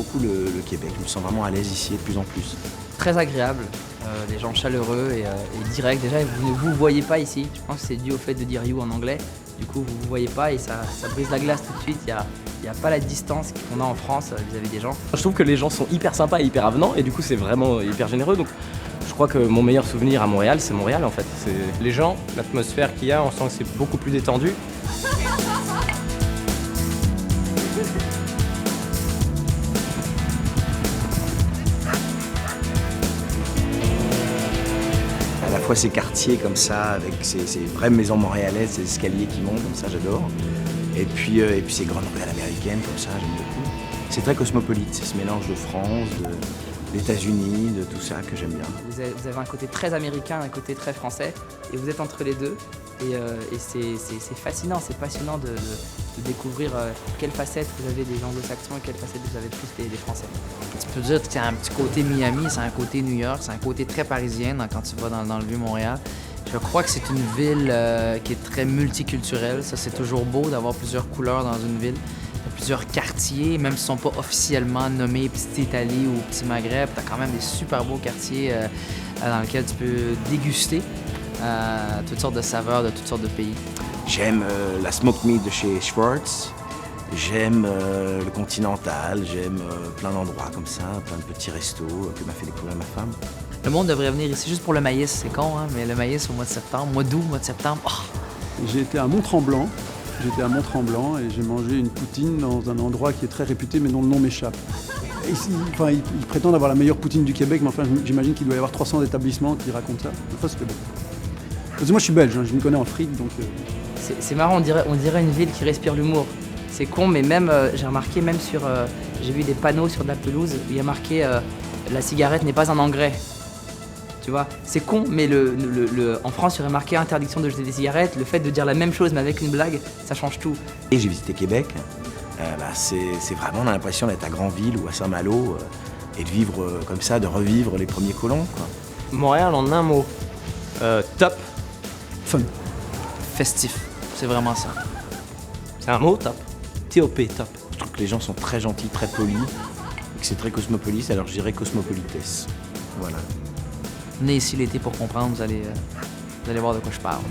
beaucoup le Québec. Je me sens vraiment à l'aise ici de plus en plus. Très agréable, les gens chaleureux et directs. Déjà, vous ne vous voyez pas ici. Je pense que c'est dû au fait de dire you en anglais. Du coup, vous ne vous voyez pas et ça brise la glace tout de suite. Il n'y a pas la distance qu'on a en France vis-à-vis des gens. Je trouve que les gens sont hyper sympas et hyper avenants et du coup c'est vraiment hyper généreux. Donc je crois que mon meilleur souvenir à Montréal, c'est Montréal en fait. C'est les gens, l'atmosphère qu'il y a, on sent que c'est beaucoup plus détendu. À la fois ces quartiers comme ça, avec ces vraies maisons montréalaises, ces escaliers qui montent comme ça, j'adore. Et puis ces grandes rues à l'américaine comme ça, j'aime beaucoup. C'est très cosmopolite, c'est ce mélange de France, d'États-Unis, de tout ça que j'aime bien. Vous avez un côté très américain, un côté très français, et vous êtes entre les deux. Et c'est fascinant, c'est passionnant de découvrir quelle facette vous avez des anglo-saxons et quelle facette vous avez plus des Français. Tu peux dire que c'est un petit côté Miami, c'est un côté New York, c'est un côté très parisien quand tu vas dans le Vieux-Montréal. Je crois que c'est une ville qui est très multiculturelle. Ça, c'est toujours beau d'avoir plusieurs couleurs dans une ville. Il y a plusieurs quartiers, même s'ils ne sont pas officiellement nommés Petite Italie ou Petit Maghreb. Tu as quand même des super beaux quartiers dans lesquels tu peux déguster toutes sortes de saveurs de toutes sortes de pays. J'aime la smoked meat de chez Schwartz. J'aime le Continental, j'aime plein d'endroits comme ça, plein de petits restos que m'a fait découvrir ma femme. Le monde devrait venir ici juste pour le maïs, c'est con, hein, mais le maïs au mois de septembre, mois d'août, mois de septembre, oh! J'ai été à Mont-Tremblant. Et j'ai mangé une poutine dans un endroit qui est très réputé mais dont le nom m'échappe. Ils prétendent avoir la meilleure poutine du Québec, mais enfin j'imagine qu'il doit y avoir 300 établissements qui racontent ça. Enfin c'était bon. Parce que moi je suis belge, hein, je m'y connais en frites donc... C'est marrant, on dirait une ville qui respire l'humour. C'est con, mais même, j'ai remarqué, même sur... j'ai vu des panneaux sur de la pelouse où il y a marqué la cigarette n'est pas un engrais. Tu vois, c'est con, mais en France, il y aurait marqué interdiction de jeter des cigarettes. Le fait de dire la même chose, mais avec une blague, ça change tout. Et j'ai visité Québec. C'est vraiment, on a l'impression d'être à Granville ou à Saint-Malo et de vivre comme ça, de revivre les premiers colons, quoi. Montréal en un mot, top. Fun. Festif, c'est vraiment ça. C'est un mot top. TOP, top. Je trouve que les gens sont très gentils, très polis, et que c'est très cosmopolite, alors je dirais cosmopolitesse. Voilà. Venez ici l'été pour comprendre, vous allez voir de quoi je parle.